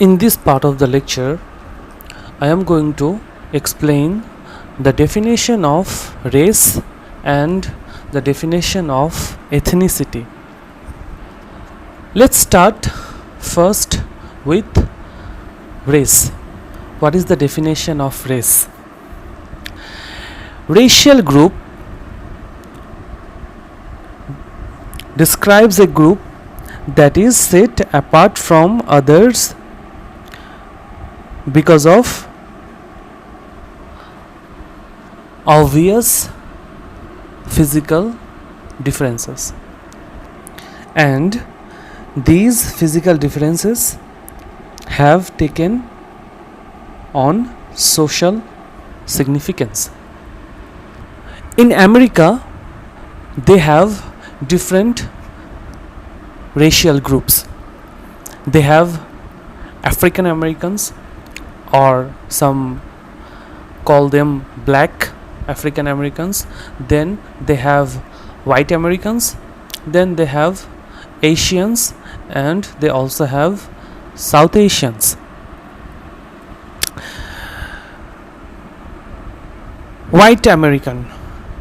In this part of the lecture, I am going to explain the definition of race and the definition of ethnicity. Let's start first with race. What is the definition of race? Racial group describes a group that is set apart from others because of obvious physical differences, and these physical differences have taken on social significance. In America, they have different racial groups. They have African Americans, or some call them black African Americans. Then they have white Americans. Then they have Asians, and they also have South Asians. White American,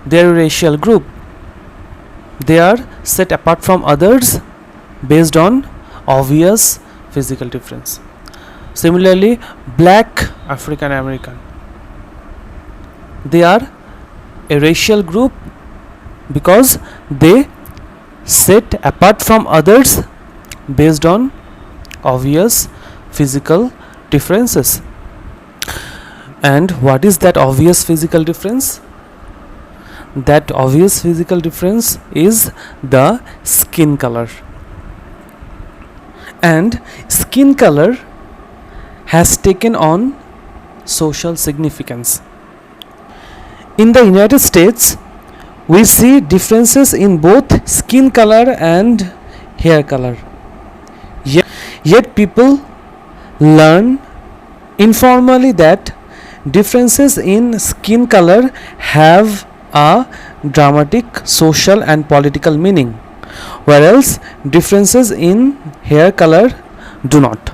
their racial group, they are set apart from others based on obvious physical difference. Similarly, black African American, they are a racial group because they set apart from others based on obvious physical differences. And what is that obvious physical difference? That obvious physical difference is the skin color. And skin color has taken on social significance. In the United States, we see differences in both skin color and hair color. Yet people learn informally that differences in skin color have a dramatic social and political meaning, whereas differences in hair color do not.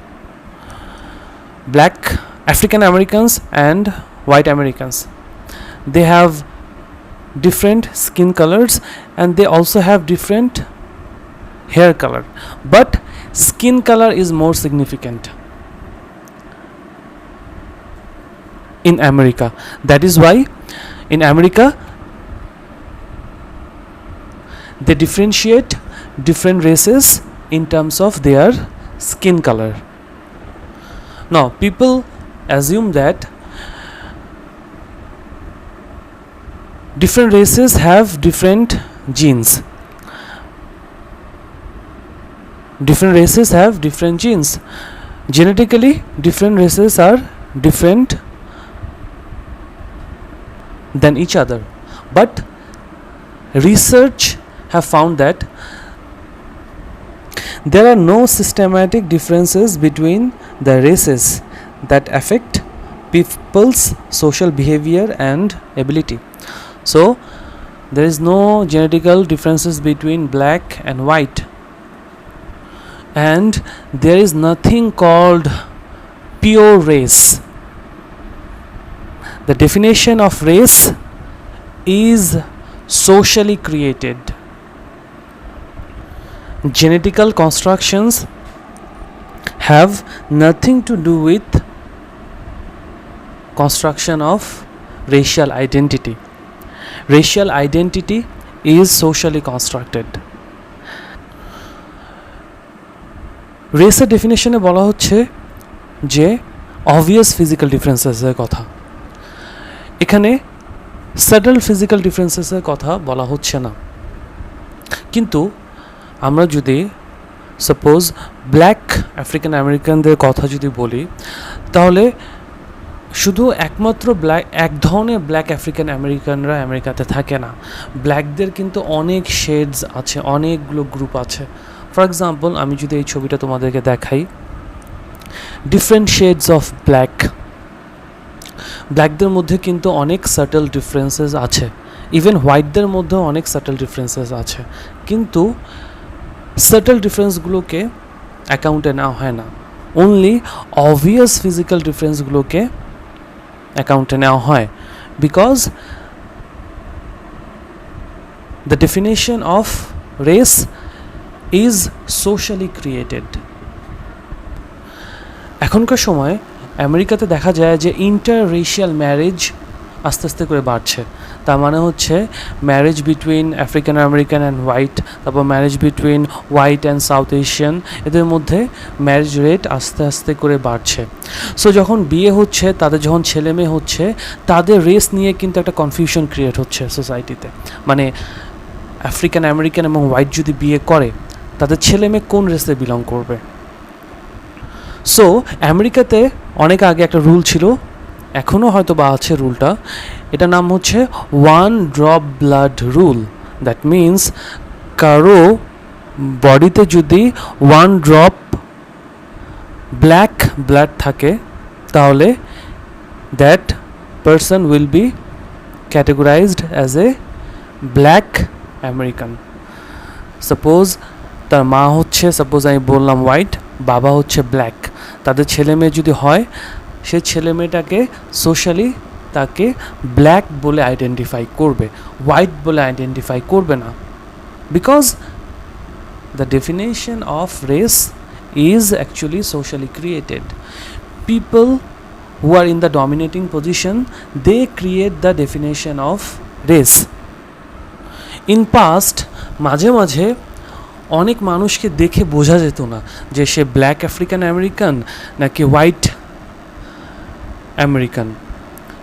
Black African Americans and white Americans, they have different skin colors and they also have different hair color, but skin color is more significant in America. That is why in America they differentiate different races in terms of their skin color. Now people assume that different races have different genes. Different races have different genes. Genetically, different races are different than each other. But research have found that there are no systematic differences between the races that affect people's social behavior and ability. So there is no genetical differences between black and white, and there is nothing called pure race. The definition of race is socially created. Genetical constructions have nothing to do with construction of racial identity. Racial identity is socially constructed. রেসের ডেফিনেশনে বলা হচ্ছে যে obvious physical ডিফারেন্সেসের কথা। এখানে subtle physical ডিফারেন্সেসের কথা বলা হচ্ছে না। কিন্তু আমরা যদি সাপোজ ব্ল্যাক আফ্রিকান আমেরিকানদের কথা যদি বলি, তাহলে শুধু একমাত্র এক ধরনের ব্ল্যাক আফ্রিকান আমেরিকানরা আমেরিকাতে থাকে না। ব্ল্যাকদের কিন্তু অনেক শেডস আছে, অনেকগুলো গ্রুপ আছে। ফর এক্সাম্পল, আমি যদি এই ছবিটা তোমাদেরকে দেখাই, ডিফারেন্ট শেডস অফ ব্ল্যাক, ব্ল্যাকদের মধ্যে কিন্তু অনেক সাটল ডিফারেন্সেস আছে। ইভেন হোয়াইটদের মধ্যেও অনেক সাটল ডিফারেন্সেস আছে, কিন্তু সাটল ডিফারেন্সগুলোকে অ্যাকাউন্টে নেওয়া হয় না। অনলি অবভিয়াস ফিজিক্যাল ডিফারেন্সগুলোকে অ্যাকাউন্টে নেওয়া হয়, because the definition of race is socially created. এখনকার সময় আমেরিকাতে দেখা যায় যে ইন্টার রেশিয়াল ম্যারেজ আস্তে আস্তে করে বাড়ছে। তার মানে হচ্ছে marriage between African American and white, তারপর marriage between white and South Asian, এদের মধ্যে ম্যারেজ রেট আস্তে আস্তে করে বাড়ছে। সো যখন বিয়ে হচ্ছে, তাদের যখন ছেলে মেয়ে হচ্ছে, তাদের রেস নিয়ে কিন্তু একটা কনফিউশন ক্রিয়েট হচ্ছে সোসাইটিতে। মানে আফ্রিকান আমেরিকান এবং হোয়াইট যদি বিয়ে করে, তাদের ছেলে মেয়ে কোন রেসে বিলং করবে। সো আমেরিকাতে অনেক আগে একটা রুল ছিল, এখনও হয়তো বা আছে রুলটা, এটার নাম হচ্ছে one drop blood rule. That means কারো বডিতে যদি ওয়ান ড্রপ ব্ল্যাক ব্লাড থাকে, তাহলে that person will be categorized as a black American. Suppose তার মা হচ্ছে, সাপোজ আমি বললাম হোয়াইট, বাবা হচ্ছে ব্ল্যাক, তাদের ছেলে মেয়ে যদি হয়, সে ছেলে মেয়েটাকে সোশ্যালি তাকে ব্ল্যাক বলে আইডেন্টিফাই করবে, হোয়াইট বলে আইডেন্টিফাই করবে না, because the definition of race is actually socially created. People who are in the dominating position, they create the definition of race. In past, মাঝে মাঝে অনেক মানুষকে দেখে বোঝা যেত না যে সে ব্ল্যাক আফ্রিকান আমেরিকান নাকি white American.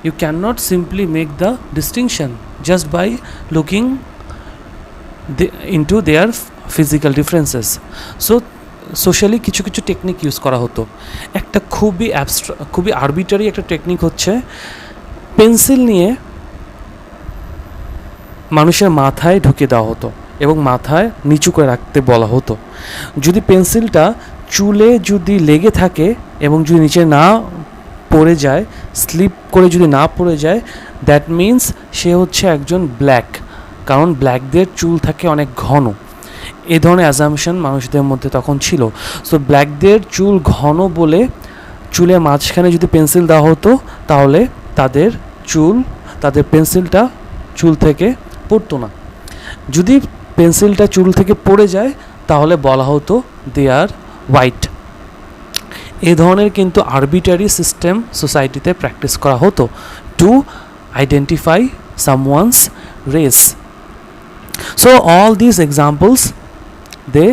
You can not simply make the distinction just by looking into their physical differences. So socially কিছু কিছু টেকনিক ইউজ করা হতো। একটা খুবই আরবিটারি একটা টেকনিক হচ্ছে, পেন্সিল নিয়ে মানুষের মাথায় ঢুকিয়ে দেওয়া হতো এবং মাথায় নিচু করে রাখতে বলা হতো। যদি পেন্সিলটা চুলে যদি লেগে থাকে এবং যদি নিচে না পড়ে যায়, স্লিপ করে যদি না পড়ে যায়, দ্যাট মিন্স সে হচ্ছে একজন ব্ল্যাক, কারণ ব্ল্যাকদের চুল থাকে অনেক ঘন। এই ধরনের অ্যাজাম্পশন মানুষদের মধ্যে তখন ছিল। সো ব্ল্যাকদের চুল ঘন বলে চুলের মাঝখানে যদি পেন্সিল দেওয়া হতো, তাহলে তাদের পেন্সিলটা চুল থেকে পড়তো না। যদি পেন্সিলটা চুল থেকে পড়ে যায়, তাহলে বলা হতো দে আর হোয়াইট। এ ধরনের কিন্তু আরবিটারি সিস্টেম সোসাইটিতে প্র্যাকটিস করা হতো to identify someone's race. So all these examples, they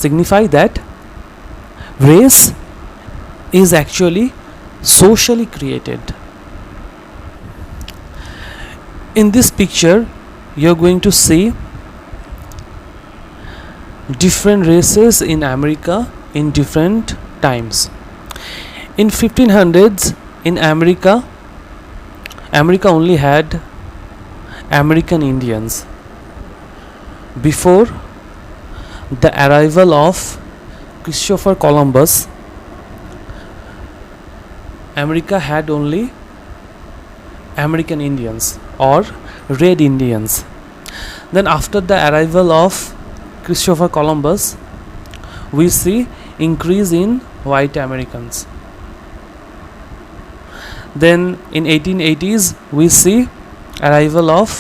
signify that race is actually socially created. In this picture, you're going to see different races in America in different times. In 1500s, in America only had American Indians. Before the arrival of Christopher Columbus, America had only American Indians or Red Indians. Then after the arrival of Christopher Columbus, we see increase in white Americans. Then in 1880s, we see arrival of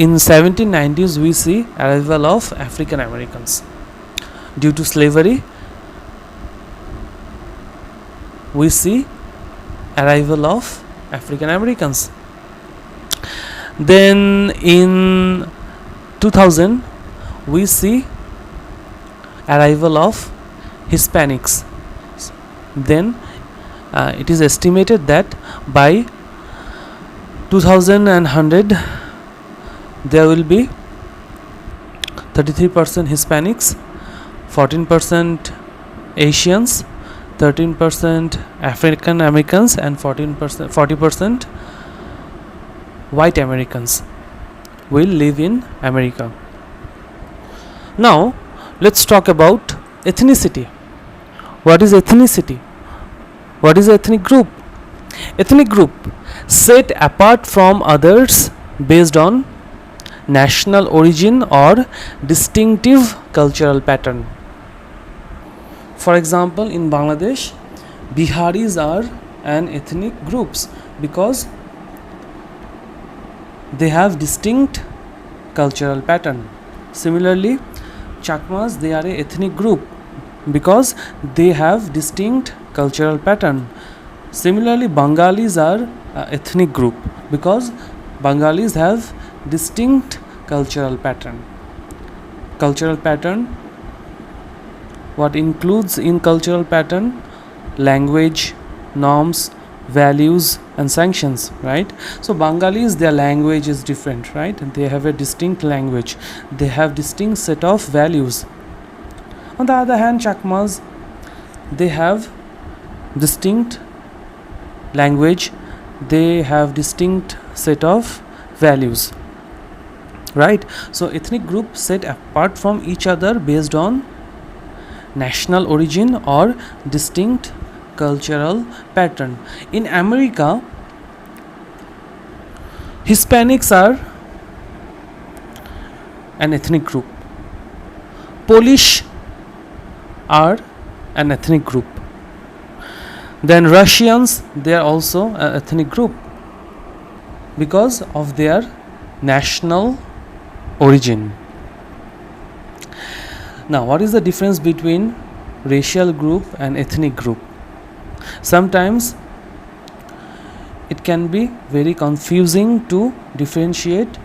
in 1790s we see arrival of African Americans. Due to slavery, we see arrival of African Americans. Then in 2000 we see arrival of Hispanics. Then it is estimated that by 2100 there will be 33% Hispanics, 14% Asians, 13% African Americans, and 40% white Americans will live in America. Now let's talk about ethnicity. What is ethnicity? What is ethnic group? Ethnic group set apart from others based on national origin or distinctive cultural pattern. For example, in Bangladesh, Biharis are an ethnic groups because they have distinct cultural pattern. Similarly, Chakmas, they are a ethnic group because they have distinct cultural pattern. Similarly, Bengalis are an ethnic group because Bengalis have distinct cultural pattern. Cultural pattern, what includes in cultural pattern? Language, norms, values and sanctions, right? So Bengalis, their language is different, right? They have a distinct language, they have distinct set of values. On the other hand, Chakmas, they have distinct language, they have distinct set of values, right? So ethnic groups set apart from each other based on national origin or distinct cultural pattern. In America, Hispanics are an ethnic group. Polish are an ethnic group. Then Russians, they are also an ethnic group because of their national origin. Now, what is the difference between racial group and ethnic group? Sometimes it can be very confusing to differentiate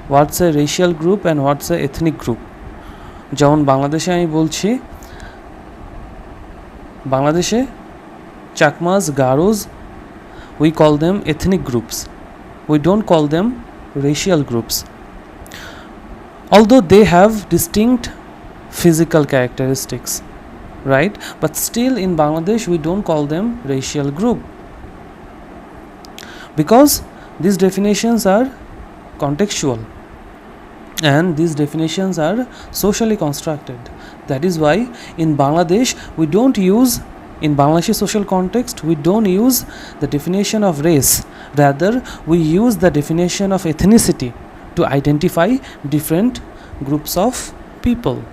what's a racial group and what's a ethnic group. যেমন বাংলাদেশে আমি বলছি, বাংলাদেশে Chakmas, Garos, we call them ethnic groups. We don't call them racial groups. Although they have distinct physical characteristics, right? But still in Bangladesh we don't call them racial group because these definitions are contextual and these definitions are socially constructed. That is why in Bangladesh we don't use, in Bangladeshi social context we don't use the definition of race, rather we use the definition of ethnicity to identify different groups of people.